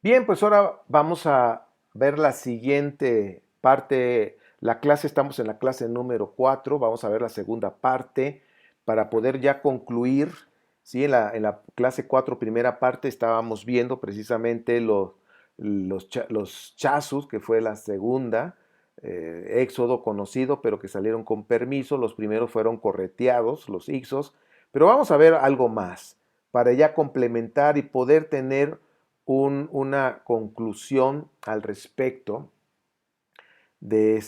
Bien, pues ahora vamos a ver la siguiente parte. La clase, estamos en la clase número 4. Vamos a ver la segunda parte para poder ya concluir. ¿Sí? En la clase 4, primera parte, estábamos viendo precisamente los chazus, que fue la segunda, éxodo conocido, pero que salieron con permiso. Los primeros fueron correteados, los ixos. Pero vamos a ver algo más para ya complementar y poder tener una conclusión al respecto de,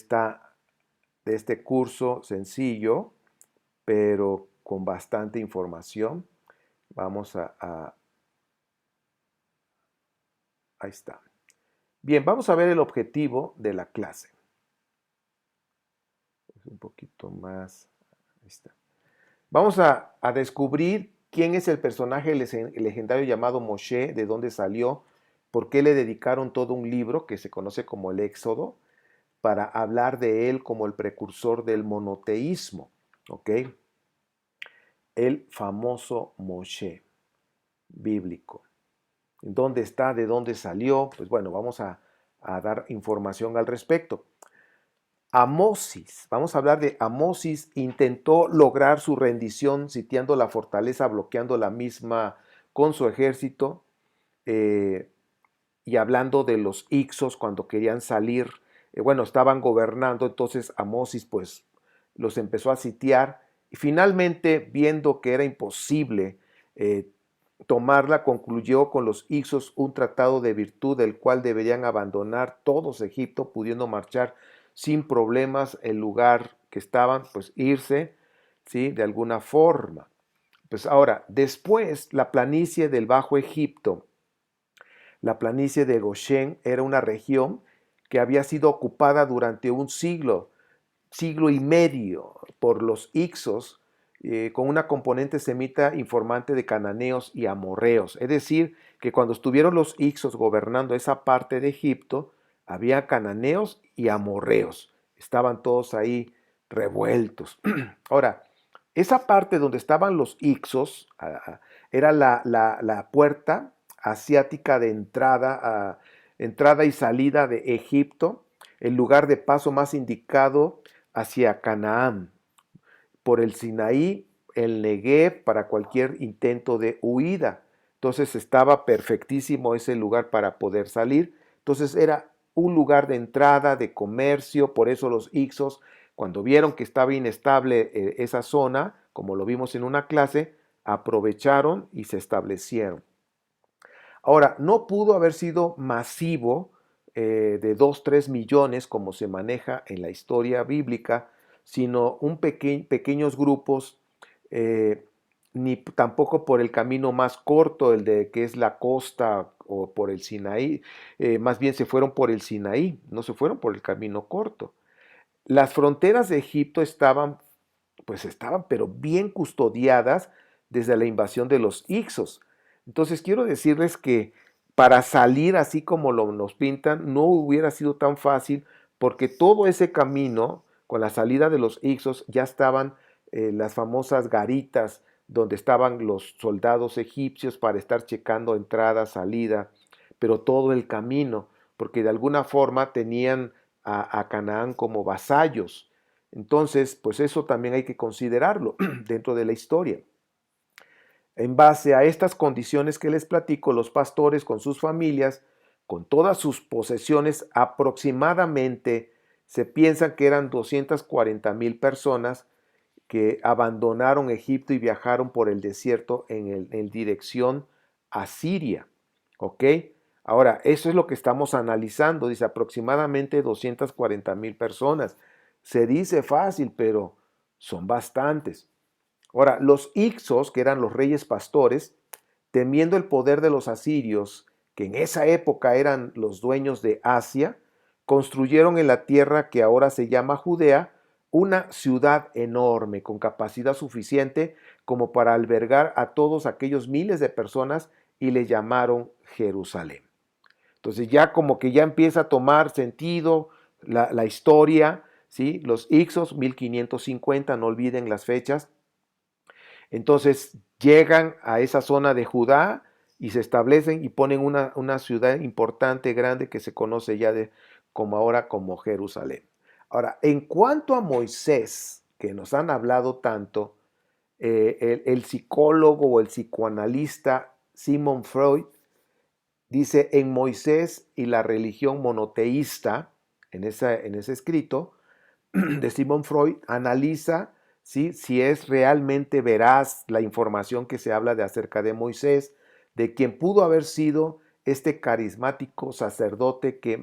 de este curso sencillo, pero con bastante información. Vamos ahí está. Bien, vamos a ver el objetivo de la clase. Un poquito más. Ahí está. Vamos a descubrir quién es el personaje legendario llamado Moshe, de dónde salió, por qué le dedicaron todo un libro que se conoce como el Éxodo, para hablar de él como el precursor del monoteísmo, ¿ok? El famoso Moshe bíblico. ¿Dónde está? ¿De dónde salió? Pues bueno, vamos a dar información al respecto. Amosis, vamos a hablar de Amosis, intentó lograr su rendición sitiando la fortaleza, bloqueando la misma con su ejército, eh, y hablando de los Ixos cuando querían salir, bueno, estaban gobernando, entonces Amosis pues los empezó a sitiar y finalmente, viendo que era imposible eh, tomarla, concluyó con los Ixos un tratado de virtud del cual deberían abandonar todos Egipto, pudiendo marchar sin problemas el lugar que estaban, pues irse, ¿sí? De alguna forma. Pues ahora, después la planicie del Bajo Egipto, la planicie de Goshen, era una región que había sido ocupada durante un siglo y medio por los Ixos, con una componente semita informante de cananeos y amorreos. Es decir, que cuando estuvieron los Ixos gobernando esa parte de Egipto, había cananeos y amorreos. Estaban todos ahí revueltos. Ahora, esa parte donde estaban los Ixos era la puerta asiática de entrada y salida de Egipto, el lugar de paso más indicado hacia Canaán, por el Sinaí, el Negev, para cualquier intento de huida. Entonces estaba perfectísimo ese lugar para poder salir. Entonces era un lugar de entrada, de comercio, por eso los Ixos, cuando vieron que estaba inestable esa zona, como lo vimos en una clase, aprovecharon y se establecieron. Ahora, no pudo haber sido masivo, de 2, 3 millones como se maneja en la historia bíblica, sino pequeños grupos, eh, ni tampoco por el camino más corto, el de que es la costa o por el Sinaí. Más bien se fueron por el Sinaí, no se fueron por el camino corto. Las fronteras de Egipto estaban pero bien custodiadas desde la invasión de los Ixos. Entonces quiero decirles que para salir así como nos pintan no hubiera sido tan fácil, porque todo ese camino con la salida de los Ixos ya estaban las famosas garitas donde estaban los soldados egipcios para estar checando entrada, salida, pero todo el camino, porque de alguna forma tenían a Canaán como vasallos. Entonces, pues eso también hay que considerarlo dentro de la historia. En base a estas condiciones que les platico, los pastores con sus familias, con todas sus posesiones, aproximadamente se piensa que eran 240,000 personas que abandonaron Egipto y viajaron por el desierto en dirección a Siria. ¿Ok? Ahora, eso es lo que estamos analizando. Dice aproximadamente 240,000 personas. Se dice fácil, pero son bastantes. Ahora, los Ixos, que eran los reyes pastores, temiendo el poder de los asirios, que en esa época eran los dueños de Asia, construyeron en la tierra que ahora se llama Judea una ciudad enorme con capacidad suficiente como para albergar a todos aquellos miles de personas y le llamaron Jerusalén. Entonces ya como que ya empieza a tomar sentido la historia, ¿sí? Los Ixos, 1550, no olviden las fechas. Entonces llegan a esa zona de Judá y se establecen y ponen una ciudad importante, grande, que se conoce ya como ahora como Jerusalén. Ahora, en cuanto a Moisés, que nos han hablado tanto, el psicólogo o el psicoanalista Sigmund Freud dice en Moisés y la religión monoteísta, en ese escrito de Sigmund Freud, analiza, ¿sí?, si es realmente veraz la información que se habla de acerca de Moisés, de quien pudo haber sido este carismático sacerdote que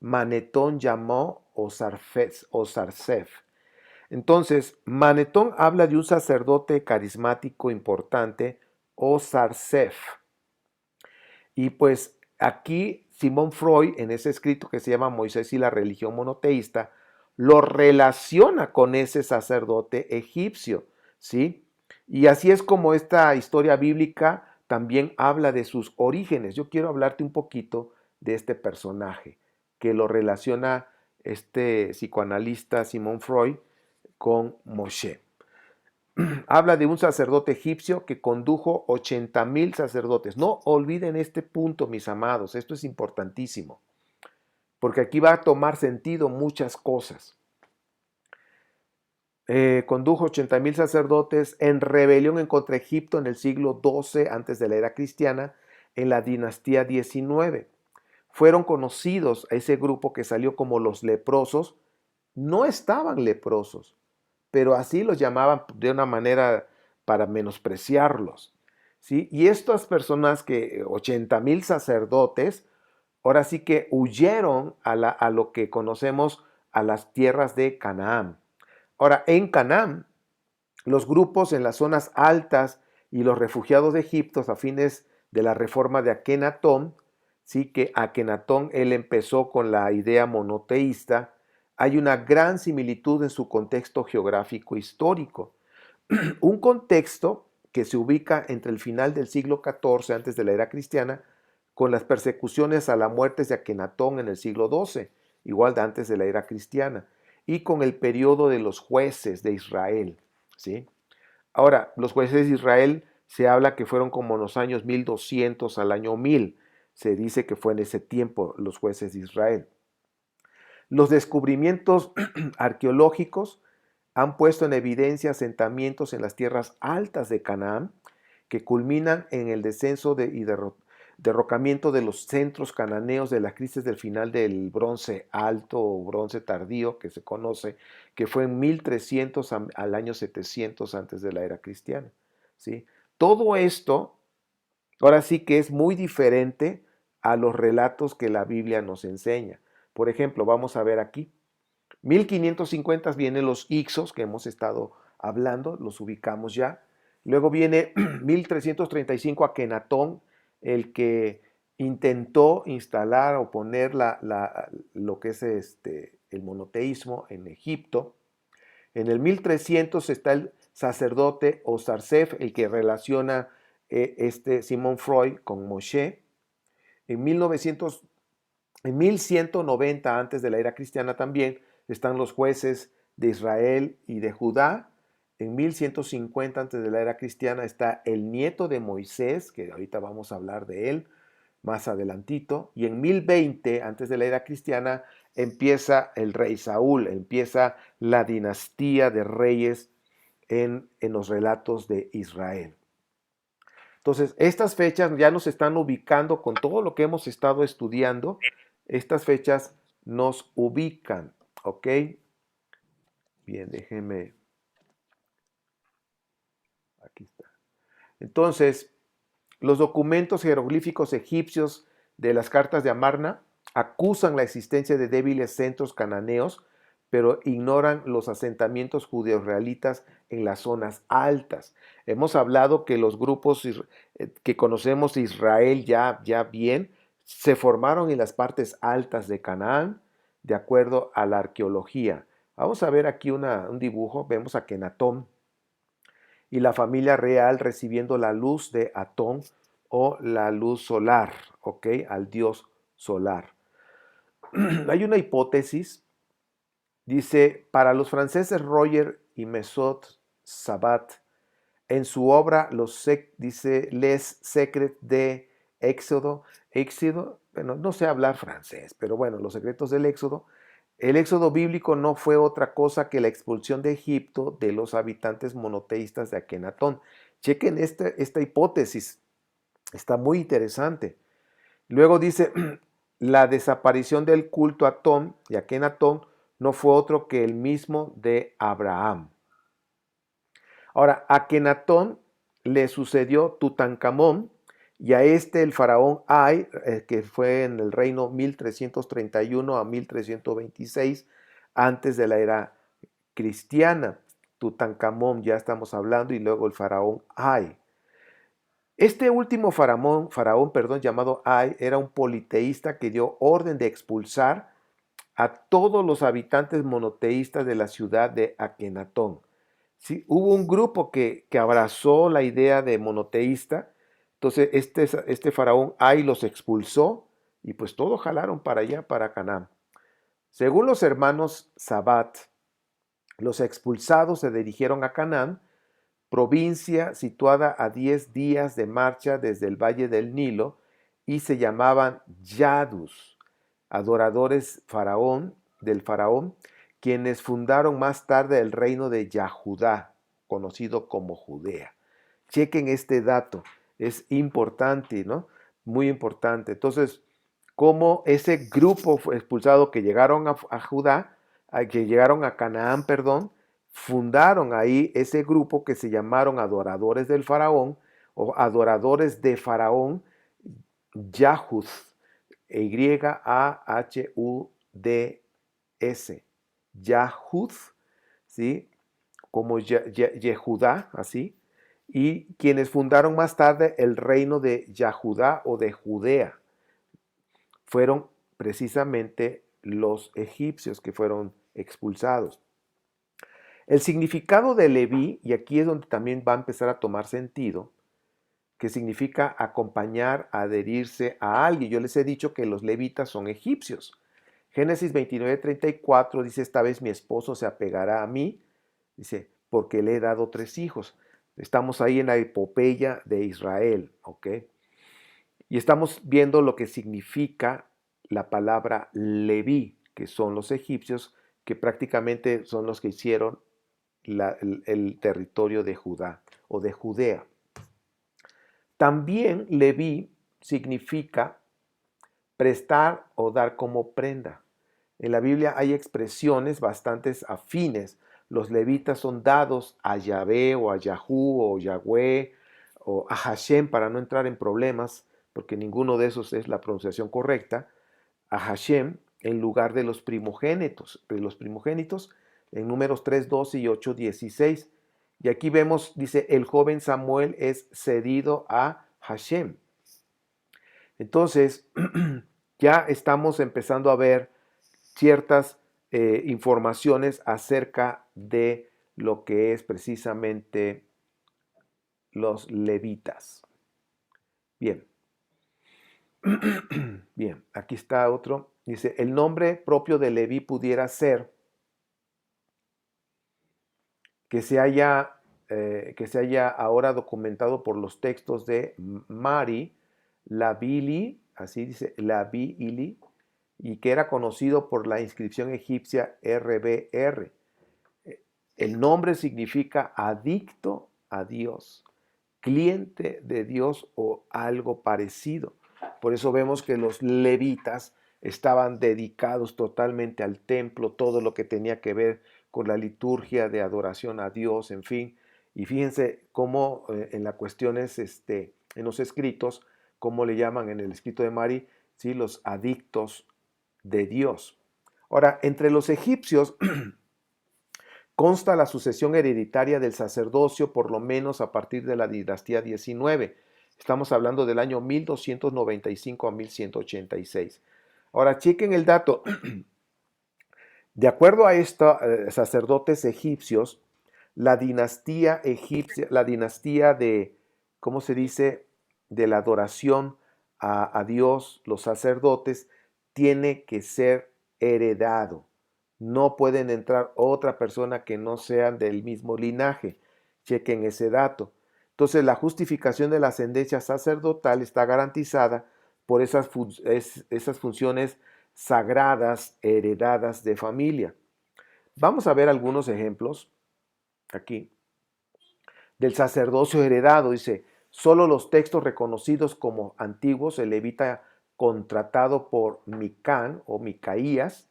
Manetón llamó Osarsef. Entonces, Manetón habla de un sacerdote carismático importante, Osarsef. Y pues aquí Simón Freud, en ese escrito que se llama Moisés y la religión monoteísta, lo relaciona con ese sacerdote egipcio, ¿sí? Y así es como esta historia bíblica también habla de sus orígenes. Yo quiero hablarte un poquito de este personaje que lo relaciona este psicoanalista Simón Freud con Moshe. Habla de un sacerdote egipcio que condujo 80,000 sacerdotes. No olviden este punto, mis amados, esto es importantísimo, porque aquí va a tomar sentido muchas cosas. Condujo 80,000 sacerdotes en rebelión en contra Egipto en el siglo XII antes de la era cristiana, en la dinastía 19. Fueron conocidos a ese grupo que salió como los leprosos. No estaban leprosos, pero así los llamaban de una manera para menospreciarlos, ¿sí? Y estas personas que 80,000 sacerdotes, ahora sí que huyeron a lo que conocemos a las tierras de Canaán. Ahora, en Canaán, los grupos en las zonas altas y los refugiados de Egipto a fines de la reforma de Akenatón, sí, que Akenatón él empezó con la idea monoteísta, hay una gran similitud en su contexto geográfico histórico. Un contexto que se ubica entre el final del siglo XIV antes de la era cristiana con las persecuciones a la muerte de Akenatón en el siglo XII, igual de antes de la era cristiana, y con el periodo de los jueces de Israel, ¿sí? Ahora, los jueces de Israel se habla que fueron como en los años 1200 al año 1000. Se dice que fue en ese tiempo los jueces de Israel. Los descubrimientos arqueológicos han puesto en evidencia asentamientos en las tierras altas de Canaán que culminan en el descenso y derrocamiento de los centros cananeos de la crisis del final del bronce alto o bronce tardío que se conoce, que fue en 1300 al año 700 antes de la era cristiana, ¿sí? Todo esto ahora sí que es muy diferente a los relatos que la Biblia nos enseña. Por ejemplo, vamos a ver aquí. 1550 vienen los Ixos que hemos estado hablando, los ubicamos ya. Luego viene 1335 Akenatón, el que intentó instalar o poner lo que es el monoteísmo en Egipto. En el 1300 está el sacerdote Osarsef, el que relaciona Simón Freud con Moshe. En 1190 antes de la era cristiana también están los jueces de Israel y de Judá. En 1150 antes de la era cristiana está el nieto de Moisés, que ahorita vamos a hablar de él más adelantito. Y en 1020 antes de la era cristiana empieza el rey Saúl, empieza la dinastía de reyes en los relatos de Israel. Entonces, estas fechas ya nos están ubicando con todo lo que hemos estado estudiando. Estas fechas nos ubican, ¿ok? Bien, déjenme. Aquí está. Entonces, los documentos jeroglíficos egipcios de las cartas de Amarna acusan la existencia de débiles centros cananeos, pero ignoran los asentamientos judeorrealitas en las zonas altas. Hemos hablado que los grupos que conocemos Israel ya bien se formaron en las partes altas de Canaán, de acuerdo a la arqueología. Vamos a ver aquí un dibujo. Vemos a Kenatón y la familia real recibiendo la luz de Atón o la luz solar, ¿ok? Al dios solar. Hay una hipótesis, dice, para los franceses Roger y Mesot Sabat, en su obra, dice Les Secrets de Éxodo, bueno, no sé hablar francés, pero bueno, los secretos del Éxodo. El éxodo bíblico no fue otra cosa que la expulsión de Egipto de los habitantes monoteístas de Akenatón. Chequen esta hipótesis, está muy interesante. Luego dice, la desaparición del culto a Atón y Akenatón no fue otro que el mismo de Abraham. Ahora, a Akenatón le sucedió Tutankamón y a el faraón Ay, que fue en el reino 1331 a 1326 antes de la era cristiana. Tutankamón ya estamos hablando y luego el faraón Ay. Este último faraón, llamado Ay, era un politeísta que dio orden de expulsar a todos los habitantes monoteístas de la ciudad de Akenatón. Sí, hubo un grupo que abrazó la idea de monoteísta, entonces este faraón Ay los expulsó y pues todos jalaron para allá, para Canaán. Según los hermanos Sabat, los expulsados se dirigieron a Canaán, provincia situada a 10 días de marcha desde el valle del Nilo, y se llamaban Yadus, adoradores del faraón, quienes fundaron más tarde el reino de Yahudá, conocido como Judea. Chequen este dato, es importante, ¿no? Muy importante. Entonces, cómo ese grupo fue expulsado que llegaron a Judá, que llegaron a Canaán, perdón, fundaron ahí ese grupo que se llamaron adoradores del faraón o adoradores de faraón, Yahud, Y-A-H-U-D-S, Yahud, ¿sí? Como Yehudá, así, y quienes fundaron más tarde el reino de Yahudá o de Judea fueron precisamente los egipcios que fueron expulsados. El significado de Leví, y aquí es donde también va a empezar a tomar sentido, que significa acompañar, adherirse a alguien. Yo les he dicho que los levitas son egipcios. Génesis 29:34 dice, esta vez mi esposo se apegará a mí, dice, porque le he dado 3 hijos. Estamos ahí en la epopeya de Israel, ¿ok? Y estamos viendo lo que significa la palabra Leví, que son los egipcios, que prácticamente son los que hicieron el territorio de Judá o de Judea. También Leví significa prestar o dar como prenda. En la Biblia hay expresiones bastante afines. Los levitas son dados a Yahvé o a Yahú o Yahweh o a Hashem, para no entrar en problemas, porque ninguno de esos es la pronunciación correcta, a Hashem en lugar de los primogénitos, en Números 3:12 y 8:16. Y aquí vemos, dice, el joven Samuel es cedido a Hashem. Entonces, ya estamos empezando a ver ciertas informaciones acerca de lo que es precisamente los levitas. Bien. Bien, aquí está otro. Dice, el nombre propio de Leví pudiera ser que se haya ahora documentado por los textos de Mari, Labili, así dice, Labili, y que era conocido por la inscripción egipcia RBR. El nombre significa adicto a Dios, cliente de Dios o algo parecido. Por eso vemos que los levitas estaban dedicados totalmente al templo, todo lo que tenía que ver con la liturgia de adoración a Dios, en fin. Y fíjense cómo en las cuestiones, en los escritos, cómo le llaman en el escrito de Mari, ¿sí? Los adictos de Dios. Ahora, entre los egipcios consta la sucesión hereditaria del sacerdocio por lo menos a partir de la dinastía 19. Estamos hablando del año 1295 a 1186. Ahora, chequen el dato. De acuerdo a estos sacerdotes egipcios, la dinastía egipcia, la dinastía de, ¿cómo se dice?, de la adoración a Dios, los sacerdotes, tiene que ser heredado. No pueden entrar otra persona que no sean del mismo linaje. Chequen ese dato. Entonces la justificación de la ascendencia sacerdotal está garantizada por esas funciones sagradas heredadas de familia. Vamos a ver algunos ejemplos aquí del sacerdocio heredado. Dice, solo los textos reconocidos como antiguos, el levita contratado por Micán o Micaías,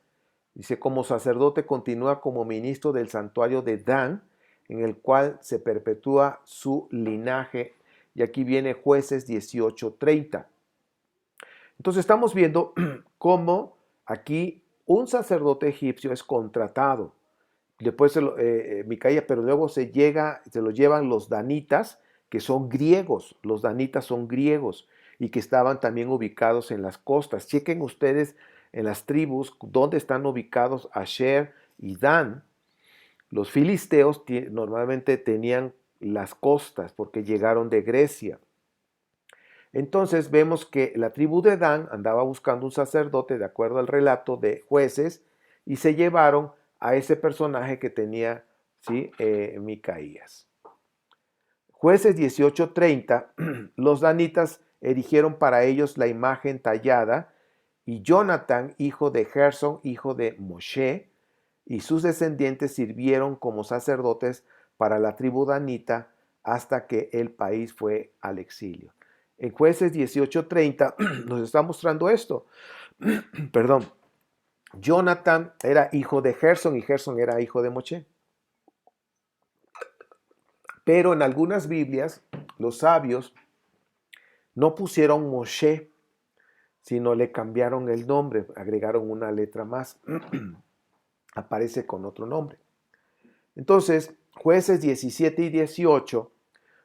dice, como sacerdote continúa como ministro del santuario de Dan, en el cual se perpetúa su linaje. Y aquí viene Jueces 18:30. Entonces estamos viendo cómo aquí un sacerdote egipcio es contratado. Después Micaías, pero luego se lo llevan los danitas, que son griegos. Los danitas son griegos y que estaban también ubicados en las costas. Chequen ustedes en las tribus dónde están ubicados Asher y Dan. Los filisteos normalmente tenían las costas porque llegaron de Grecia. Entonces vemos que la tribu de Dan andaba buscando un sacerdote de acuerdo al relato de Jueces y se llevaron a ese personaje que tenía, ¿sí? Micaías. Jueces 18:30, los danitas erigieron para ellos la imagen tallada y Jonathan, hijo de Gerson, hijo de Moshe, y sus descendientes sirvieron como sacerdotes para la tribu danita hasta que el país fue al exilio. En Jueces 18:30 nos está mostrando esto. Perdón. Jonathan era hijo de Gerson y Gerson era hijo de Moshe. Pero en algunas Biblias, los sabios no pusieron Moshe, sino le cambiaron el nombre, agregaron una letra más. Aparece con otro nombre. Entonces, Jueces 17 y 18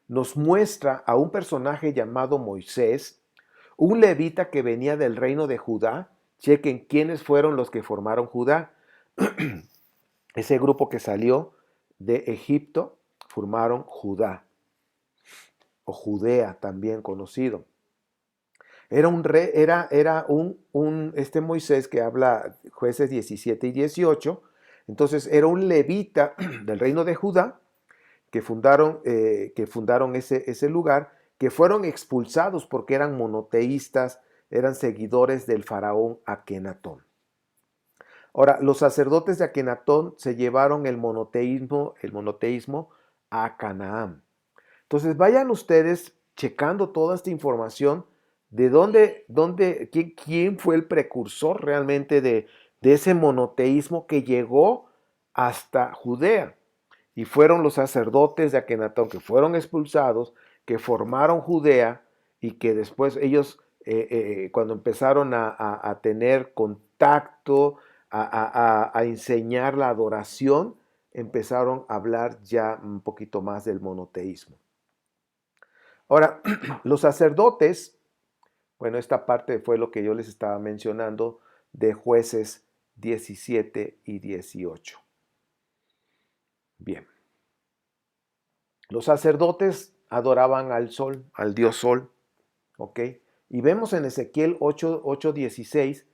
nos muestra a un personaje llamado Moisés, un levita que venía del reino de Judá. Chequen quiénes fueron los que formaron Judá. Ese grupo que salió de Egipto formaron Judá, o Judea también conocido. Era un rey, este Moisés que habla Jueces 17 y 18, entonces era un levita del reino de Judá que fundaron ese lugar, que fueron expulsados porque eran monoteístas, eran seguidores del faraón Akenatón. Ahora, los sacerdotes de Akenatón se llevaron el monoteísmo a Canaán. Entonces, vayan ustedes checando toda esta información de quién fue el precursor realmente de ese monoteísmo que llegó hasta Judea. Y fueron los sacerdotes de Akenatón que fueron expulsados, que formaron Judea y que después ellos, cuando empezaron a tener contacto, a enseñar la adoración, empezaron a hablar ya un poquito más del monoteísmo. Ahora, los sacerdotes, bueno, esta parte fue lo que yo les estaba mencionando de Jueces 17 y 18. Bien. Los sacerdotes adoraban al sol, al dios sol, ¿ok? Y vemos en Ezequiel 8:16,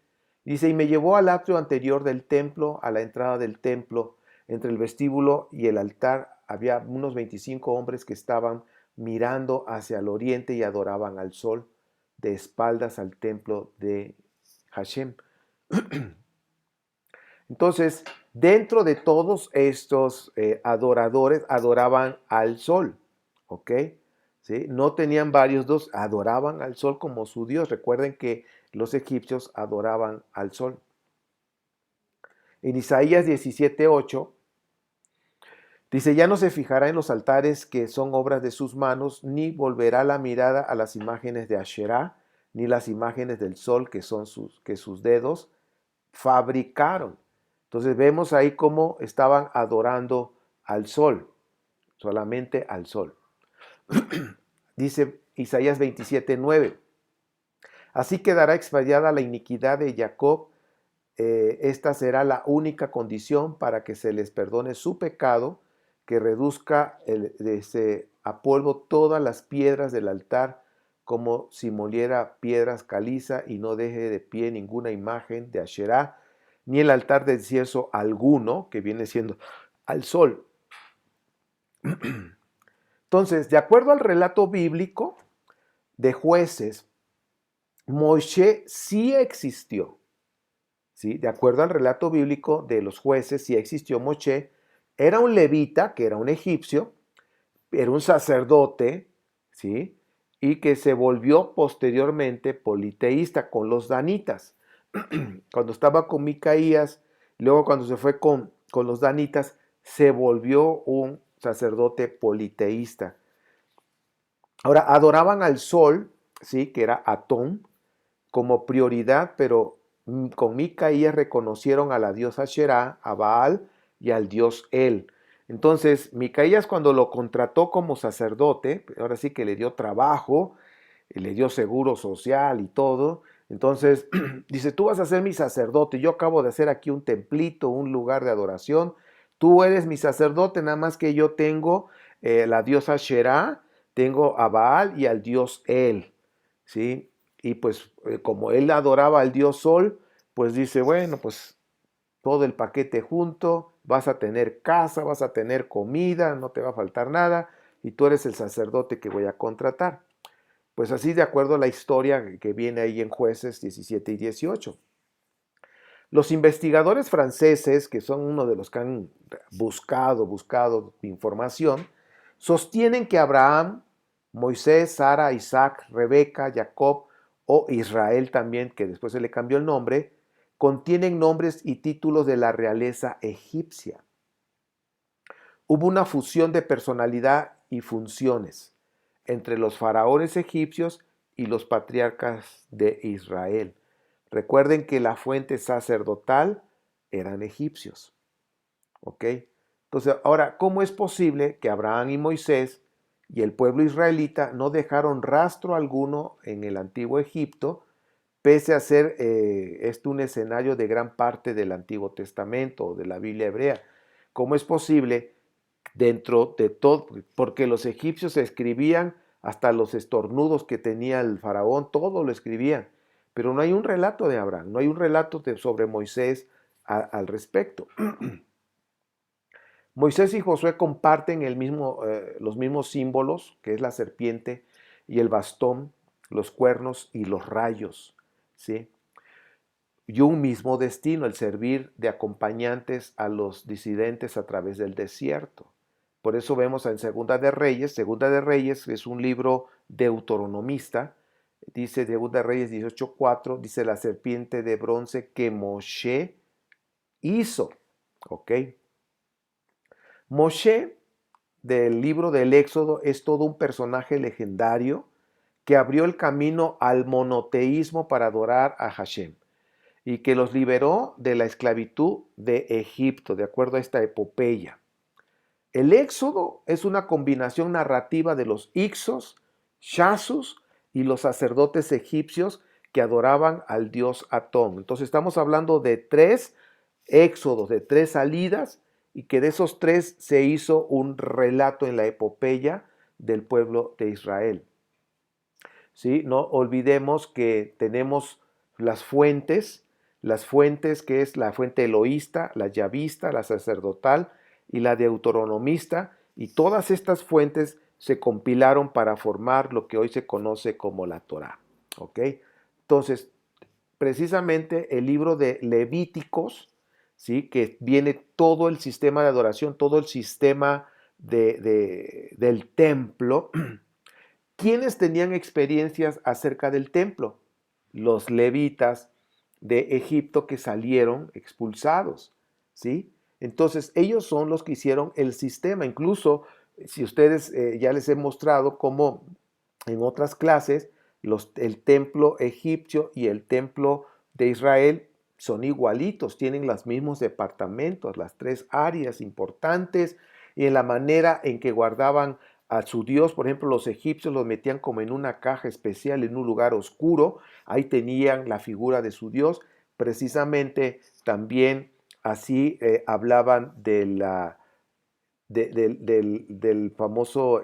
dice, y me llevó al atrio anterior del templo, a la entrada del templo, entre el vestíbulo y el altar, había unos 25 hombres que estaban mirando hacia el oriente y adoraban al sol, de espaldas al templo de Hashem. Entonces, dentro de todos estos adoradores, adoraban al sol, ¿ok? ¿Sí? No tenían varios dioses, adoraban al sol como su dios. Recuerden que los egipcios adoraban al sol. En Isaías 17:8 dice, ya no se fijará en los altares que son obras de sus manos, ni volverá la mirada a las imágenes de Asherá, ni las imágenes del sol que sus dedos fabricaron. Entonces vemos ahí cómo estaban adorando al sol, solamente al sol. Dice Isaías 27:9, así quedará expiada la iniquidad de Jacob, esta será la única condición para que se les perdone su pecado, que reduzca a polvo todas las piedras del altar, como si moliera piedras caliza, y no deje de pie ninguna imagen de Asherá, ni el altar de incienso alguno, que viene siendo al sol. Entonces, de acuerdo al relato bíblico de Jueces, Moshe sí existió. ¿Sí? De acuerdo al relato bíblico de los Jueces, sí existió Moshe. Era un levita, que era un egipcio, era un sacerdote, ¿sí? Y que se volvió posteriormente politeísta con los danitas. Cuando estaba con Micaías, luego cuando se fue con los danitas, se volvió un sacerdote politeísta. Ahora, adoraban al sol, ¿sí? Que era Atón, como prioridad, pero con Micaías reconocieron a la diosa Asherá, a Baal y al dios El. Entonces, Micaías cuando lo contrató como sacerdote, ahora sí que le dio trabajo, le dio seguro social y todo. Entonces, dice, tú vas a ser mi sacerdote, yo acabo de hacer aquí un templito, un lugar de adoración, tú eres mi sacerdote, nada más que yo tengo la diosa Asherá, tengo a Baal y al dios El, ¿sí? Y pues como él adoraba al dios Sol, pues dice, bueno, pues todo el paquete junto, vas a tener casa, vas a tener comida, no te va a faltar nada, y tú eres el sacerdote que voy a contratar. Pues así de acuerdo a la historia que viene ahí en Jueces 17 y 18. Los investigadores franceses, que son uno de los que han buscado información, sostienen que Abraham, Moisés, Sara, Isaac, Rebeca, Jacob o Israel también, que después se le cambió el nombre, contienen nombres y títulos de la realeza egipcia. Hubo una fusión de personalidad y funciones entre los faraones egipcios y los patriarcas de Israel. Recuerden que la fuente sacerdotal eran egipcios. ¿Ok? Entonces, ahora, ¿cómo es posible que Abraham y Moisés y el pueblo israelita no dejaron rastro alguno en el antiguo Egipto, pese a ser esto un escenario de gran parte del Antiguo Testamento o de la Biblia hebrea? ¿Cómo es posible dentro de todo? Porque los egipcios escribían hasta los estornudos que tenía el faraón, todo lo escribían, pero no hay un relato de Abraham, no hay un relato sobre Moisés al respecto. Moisés y Josué comparten los mismos símbolos, que es la serpiente y el bastón, los cuernos y los rayos, ¿sí? Y un mismo destino, el servir de acompañantes a los disidentes a través del desierto. Por eso vemos en Segunda de Reyes es un libro deuteronomista, dice Segunda de Reyes 18:4, dice la serpiente de bronce que Moshe hizo, ¿ok? Moshe del libro del Éxodo es todo un personaje legendario que abrió el camino al monoteísmo para adorar a Hashem y que los liberó de la esclavitud de Egipto, de acuerdo a esta epopeya. El Éxodo es una combinación narrativa de los Ixos, Shasus y los sacerdotes egipcios que adoraban al dios Atón. Entonces estamos hablando de 3 éxodos, de 3 salidas, y que de esos 3 se hizo un relato en la epopeya del pueblo de Israel. ¿Sí? No olvidemos que tenemos las fuentes que es la fuente eloísta, la yavista, la sacerdotal y la deuteronomista, y todas estas fuentes se compilaron para formar lo que hoy se conoce como la Torá. ¿Ok? Entonces, precisamente el libro de Levíticos, ¿sí? Que viene todo el sistema de adoración, todo el sistema del templo. ¿Quiénes tenían experiencias acerca del templo? Los levitas de Egipto que salieron expulsados, ¿sí? Entonces, ellos son los que hicieron el sistema. Incluso, si ustedes ya les he mostrado cómo en otras clases, el templo egipcio y el templo de Israel son igualitos, tienen los mismos departamentos, las 3 áreas importantes, y en la manera en que guardaban a su Dios. Por ejemplo, los egipcios los metían como en una caja especial, en un lugar oscuro, ahí tenían la figura de su Dios. Precisamente también así hablaban del famoso,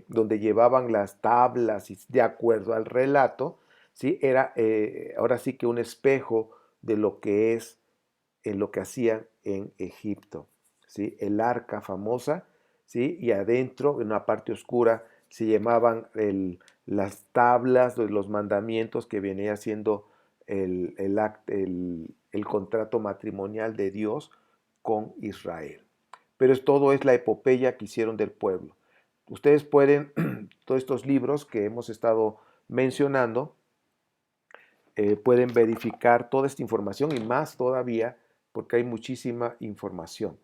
donde llevaban las tablas, y de acuerdo al relato, ¿sí? Era ahora sí que un espejo de lo que es en lo que hacían en Egipto, ¿sí? El arca famosa ¿sí? Y adentro, en una parte oscura, se llamaban las tablas de los mandamientos que venía siendo el contrato matrimonial de Dios con Israel. Pero todo es la epopeya que hicieron del pueblo. Ustedes pueden, todos estos libros que hemos estado mencionando, pueden verificar toda esta información y más todavía porque hay muchísima información.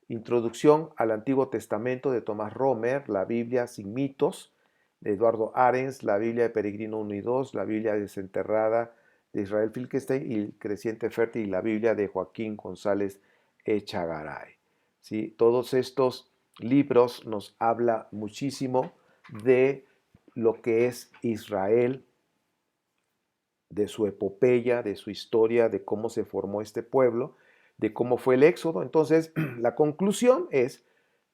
Introducción al Antiguo Testamento de Tomás Romer, la Biblia sin mitos de Eduardo Arens, la Biblia de Peregrino 1 y 2, la Biblia desenterrada de Israel Finkelstein y el Creciente Fértil y la Biblia de Joaquín González Echagaray. ¿Sí? Todos estos libros nos habla muchísimo de lo que es Israel, de su epopeya, de su historia, de cómo se formó este pueblo, de cómo fue el éxodo. Entonces, la conclusión es,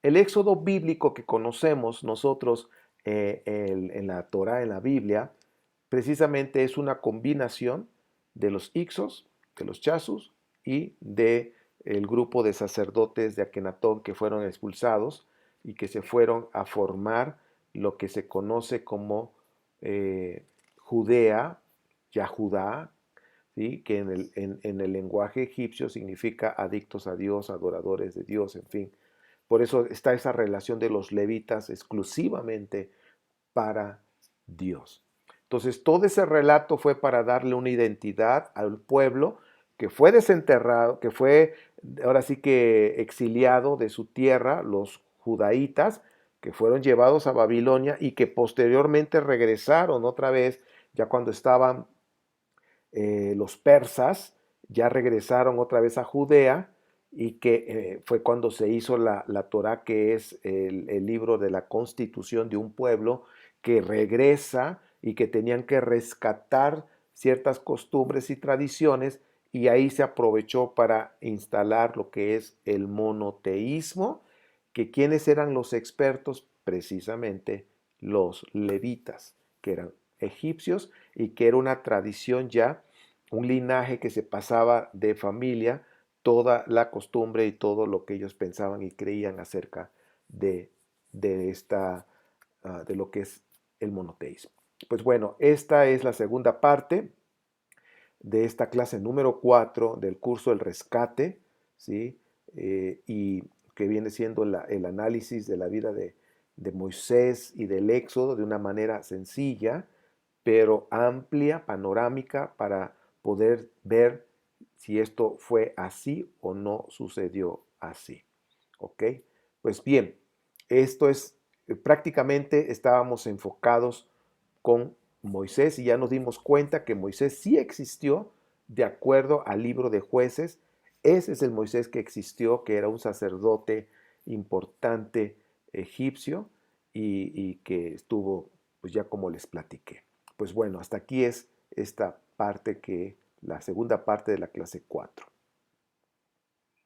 el éxodo bíblico que conocemos nosotros en la Torá, en la Biblia, precisamente es una combinación de los Ixos, de los Chasus y de el grupo de sacerdotes de Akenatón que fueron expulsados y que se fueron a formar lo que se conoce como Judea, Yahudá, ¿sí? Que en el lenguaje egipcio significa adictos a Dios, adoradores de Dios, en fin. Por eso está esa relación de los levitas exclusivamente para Dios. Entonces, todo ese relato fue para darle una identidad al pueblo que fue desenterrado, que fue ahora sí que exiliado de su tierra, los judaítas, que fueron llevados a Babilonia y que posteriormente regresaron otra vez, ya cuando estaban los persas, ya regresaron otra vez a Judea y que fue cuando se hizo la Torá, que es el libro de la constitución de un pueblo que regresa y que tenían que rescatar ciertas costumbres y tradiciones, y ahí se aprovechó para instalar lo que es el monoteísmo, que quienes eran los expertos, precisamente los levitas, que eran egipcios y que era una tradición ya, un linaje que se pasaba de familia, toda la costumbre y todo lo que ellos pensaban y creían acerca de, de lo que es el monoteísmo. Pues bueno, esta es la segunda parte de esta clase número 4 del curso El Rescate, ¿sí? Y que viene siendo el análisis de la vida de Moisés y del Éxodo de una manera sencilla, pero amplia, panorámica, para poder ver si esto fue así o no sucedió así. ¿Ok? Pues bien, esto es, prácticamente estábamos enfocados con Moisés y ya nos dimos cuenta que Moisés sí existió de acuerdo al libro de Jueces. Ese es el Moisés que existió, que era un sacerdote importante egipcio y que estuvo, pues ya como les platiqué. Pues bueno, hasta aquí es esta parte la segunda parte de la clase 4.